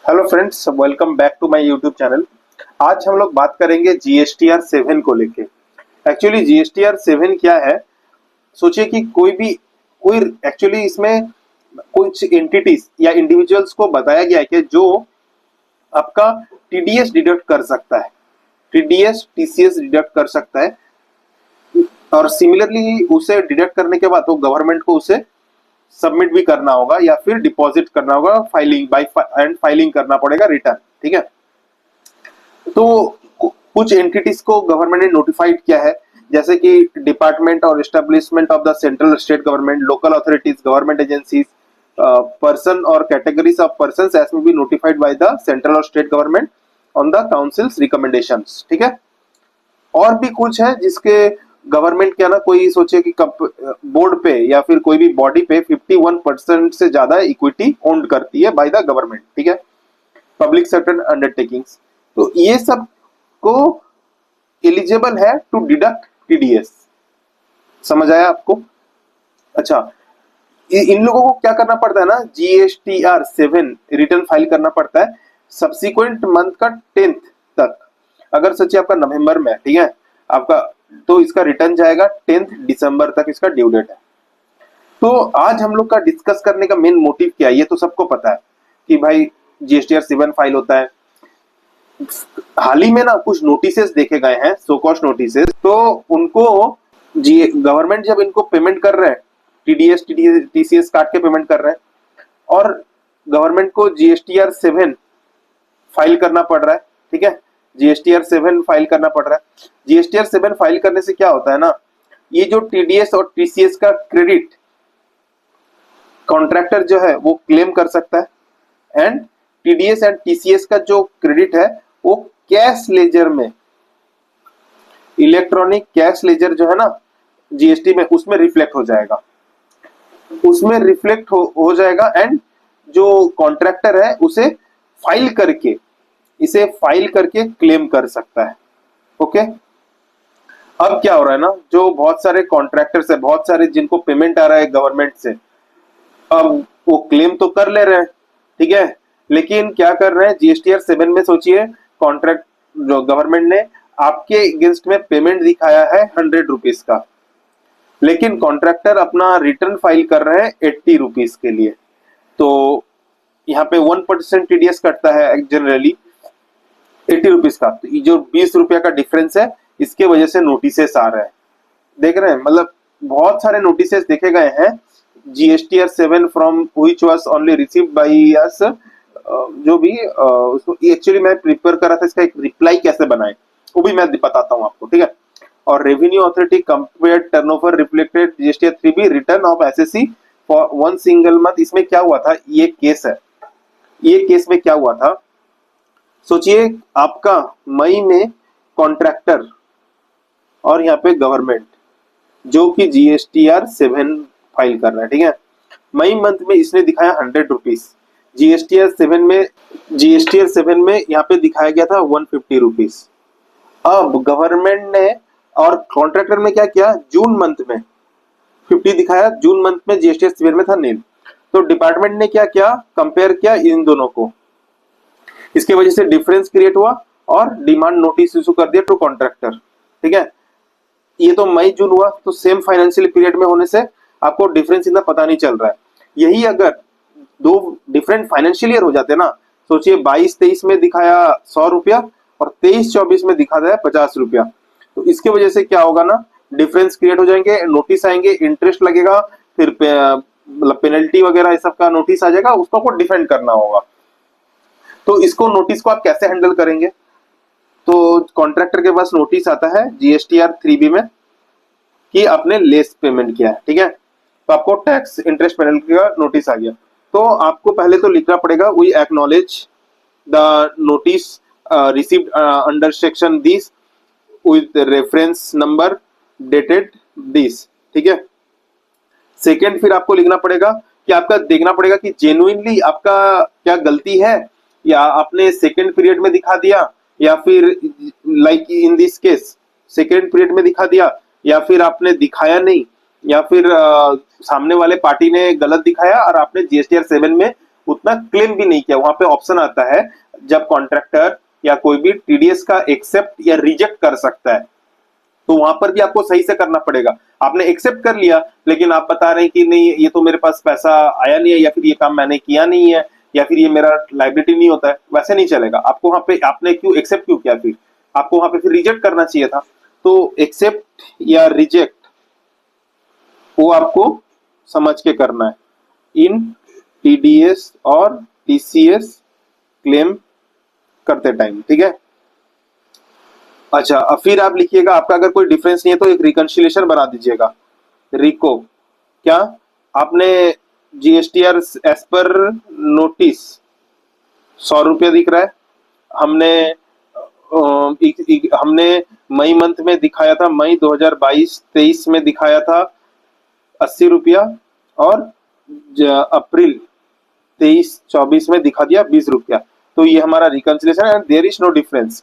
Hello friends, welcome back to my YouTube channel. आज हम लोग बात करेंगे जीएसटीआर 7 को लेके। एक्चुअली जीएसटीआर 7 क्या है? सोचिए कि कोई एक्चुअली इसमें कुछ एंटिटीज या इंडिविजुअल्स को बताया गया है कि जो आपका टीडीएस डिडक्ट कर सकता है, टीडीएस टीसीएस डिडक्ट कर सकता है, और सिमिलरली उसे डिडक्ट करने के बाद तो गवर्नमेंट को उसे सबमिट भी करना होगा या फिर डिपॉजिट करना होगा, फाइलिंग बाय एंड फाइलिंग करना पड़ेगा रिटर्न। ठीक है, तो कुछ एंटिटीज को गवर्नमेंट ने नोटिफाइड किया है, जैसे कि डिपार्टमेंट और establishment of the central state government, local authorities, government agencies, person और categories of persons as may be notified by the central और state government on the councils recommendations. ठीक है, और भी कुछ है जिसके गवर्नमेंट क्या ना, कोई सोचे कि बोर्ड पे या फिर कोई भी बॉडी पे 51% से ज्यादा इक्विटी ओन्ड करती है बाय द गवर्नमेंट। ठीक है, पब्लिक सेक्टर अंडरटेकिंग्स, तो ये सब को एलिजिबल है टू डिडक्ट टीडीएस। समझ आया आपको? अच्छा, इन लोगों को क्या करना पड़ता है ना, जीएसटीआर 7 रिटर्न फाइल करना पड़ता है सब्सिक्वेंट मंथ का 10th तक। अगर सोचिए आपका नवंबर में, ठीक है, आपका तो इसका रिटर्न जाएगा 10th दिसंबर तक, इसका ड्यू डेट है। तो आज हम लोग का डिस्कस करने का मेन मोटिव क्या है, ये तो सबको पता है कि भाई जीएसटीआर 7 फाइल होता है। हाल ही में ना कुछ नोटिसेस देखे गए हैं, सो कॉस्ट नोटिसेस, तो उनको जी गवर्नमेंट जब इनको पेमेंट कर रहे हैं, टीडीएस टीसीएस काट के पेमेंट कर रहे हैं, और गवर्नमेंट को जीएसटीआर 7 फाइल करना पड़ रहा है। ठीक है, जीएसटीआर 7 फाइल करना पड़ रहा है। जीएसटीआर 7 फाइल करने से क्या होता है ना, ये जो टीडीएस और टीसीएस का क्रेडिट कॉन्ट्रैक्टर जो है वो क्लेम कर सकता है, एंड टीडीएस एंड टीसीएस का जो क्रेडिट है वो कैश लेजर में, इलेक्ट्रॉनिक कैश लेजर जो है ना जीएसटी में, उसमें रिफ्लेक्ट हो जाएगा, उसमें रिफ्लेक्ट हो जाएगा, एंड जो कॉन्ट्रैक्टर है उसे फाइल करके, इसे फाइल करके क्लेम कर सकता है। ओके, अब क्या हो रहा है ना, जो बहुत सारे कॉन्ट्रैक्टर्स है, बहुत सारे जिनको पेमेंट आ रहा है गवर्नमेंट से, अब वो क्लेम तो कर ले रहे हैं, ठीक है, लेकिन क्या कर रहे हैं जीएसटीआर 7 में, सोचिए कॉन्ट्रैक्ट जो गवर्नमेंट ने आपके अगेंस्ट में पेमेंट दिखाया है 100 रुपीज का, लेकिन कॉन्ट्रैक्टर अपना रिटर्न फाइल कर रहे हैं 80 रुपीज के लिए। तो यहाँ पे 1% टीडीएस कटता है जनरली 80 रुपीज का, तो ये जो 20 रुपया का डिफरेंस है, इसके वजह से नोटिसेस आ रहे हैं। देख रहे हैं, मतलब बहुत सारे नोटिसेस देखे गए हैं GSTR 7 from which was only received by us. जो भी उसको एक्चुअली मैं प्रिपेयर कर रहा था, इसका एक रिप्लाई कैसे बनाए वो भी मैं बताता हूँ आपको। ठीक है, और revenue authority compare turnover reflected GSTR 3B return of SSC for one single month. इसमें क्या हुआ था, ये केस है, ये केस में क्या हुआ था, सोचिए आपका मई में कॉन्ट्रैक्टर और यहाँ पे गवर्नमेंट जो कि जीएसटीआर 7 फाइल कर रहा है। ठीक है, मई मंथ में इसने दिखाया 100 रुपीज, जीएसटीआर 7 में यहाँ पे दिखाया गया था 150 रुपीज। अब गवर्नमेंट ने और कॉन्ट्रैक्टर में क्या किया, जून मंथ में 50 दिखाया, जून मंथ में जीएसटीआर 7 में था नील। तो डिपार्टमेंट ने क्या किया, कंपेयर किया इन दोनों को, इसके वजह से डिफरेंस क्रिएट हुआ और डिमांड नोटिस इशू कर दिया टू कॉन्ट्रैक्टर। ठीक है, ये तो मई जून हुआ, तो सेम फाइनेंशियल पीरियड में होने से आपको डिफरेंस इतना पता नहीं चल रहा है। यही अगर दो डिफरेंट फाइनेंशियल ईयर हो जाते ना, सोचिए 22-23 में दिखाया 100 रुपया और 23-24 में दिखाता है 50 रुपया, तो इसके वजह से क्या होगा ना, डिफरेंस क्रिएट हो जाएंगे, नोटिस आएंगे, इंटरेस्ट लगेगा, फिर मतलब पेनल्टी वगैरह इस सब का नोटिस आ जाएगा, उसको आपको डिफेंड करना होगा। तो इसको नोटिस को आप कैसे हैंडल करेंगे, तो कॉन्ट्रैक्टर के पास नोटिस आता है जीएसटीआर 3B में कि आपने लेस पेमेंट किया है। ठीक है, तो आपको टैक्स इंटरेस्ट पेनल्टी का नोटिस आ गया, तो आपको पहले तो लिखना पड़ेगा we acknowledge the notice received under section this with reference number dated this. ठीक है, सेकेंड फिर आपको लिखना पड़ेगा कि आपका देखना पड़ेगा कि जेन्युइनली आपका क्या गलती है, या आपने सेकेंड पीरियड में दिखा दिया, या फिर like in this case second period में दिखा दिया, या फिर आपने दिखाया नहीं, या फिर सामने वाले पार्टी ने गलत दिखाया और आपने जीएसटीआर 7 में उतना क्लेम भी नहीं किया। वहां पे ऑप्शन आता है जब कॉन्ट्रैक्टर या कोई भी टीडीएस का एक्सेप्ट या रिजेक्ट कर सकता है, तो वहां पर भी आपको सही से करना पड़ेगा। आपने एक्सेप्ट कर लिया लेकिन आप बता रहे हैं कि नहीं ये तो मेरे पास पैसा आया नहीं है, या फिर ये काम मैंने किया नहीं है, या फिर ये मेरा लाइबिलिटी नहीं होता है, वैसे नहीं चलेगा। आपको वहां पे आपने क्यों एक्सेप्ट क्यों किया, फिर आपको वहां पे फिर रिजेक्ट करना चाहिए था। तो एक्सेप्ट या रिजेक्ट वो आपको समझ के करना है इन टीडीएस और टीसीएस क्लेम करते टाइम, ठीक है। अच्छा, अब फिर आप लिखिएगा आपका अगर कोई डिफरेंस नहीं है तो एक रिकंसिलिएशन बना दीजिएगा। रिको क्या, आपने जीएसटीआर एज पर नोटिस 100 रुपया दिख रहा है, हमने हमने मई मंथ में दिखाया था, मई 2022-23 में दिखाया था 80 रुपया, और अप्रैल 23-24 में दिखा दिया 20 रुपया। तो ये हमारा रिकंसिलिएशन है, देयर इज नो डिफरेंस।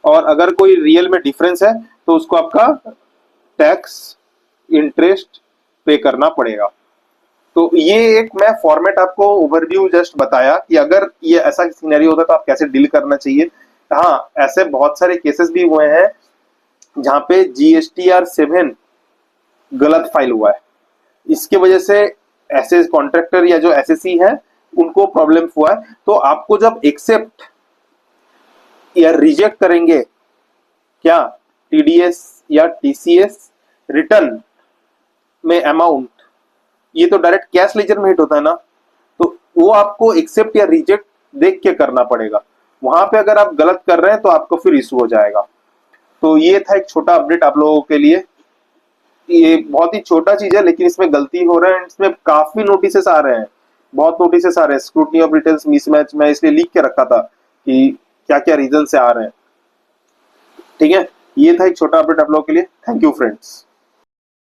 और अगर कोई रियल में डिफरेंस है तो उसको आपका टैक्स इंटरेस्ट पे करना पड़ेगा। तो ये एक मैं फॉर्मेट आपको ओवरव्यू जस्ट बताया कि अगर ये ऐसा सिनेरियो होता तो आप कैसे डील करना चाहिए। हाँ, ऐसे बहुत सारे केसेस भी हुए हैं जहां पे GSTR 7 गलत फाइल हुआ है, इसके वजह से ऐसे कॉन्ट्रैक्टर या जो एसएससी है उनको प्रॉब्लम हुआ है। तो आपको जब एक्सेप्ट या रिजेक्ट करेंगे क्या टीडीएस या टीसीएस रिटर्न में अमाउंट, ये तो डायरेक्ट कैश लेजर में हिट होता है ना, तो वो आपको एक्सेप्ट या रिजेक्ट देख के करना पड़ेगा। वहां पे अगर आप गलत कर रहे हैं तो आपको फिर इशू हो जाएगा। तो ये था एक छोटा अपडेट आप लोगों के लिए। ये बहुत ही छोटा चीज है लेकिन इसमें गलती हो रहा है, इसमें काफी नोटिसेस आ रहे हैं, बहुत नोटिसेस आ रहे हैं। स्क्रूटनी ऑफ रिटर्न्स मिसमैच मैं इसलिए लिख के रखा था कि क्या क्या रीजन से आ रहे हैं, ठीक है। ये था एक छोटा अपडेट आप लोगों के लिए। Thank you friends.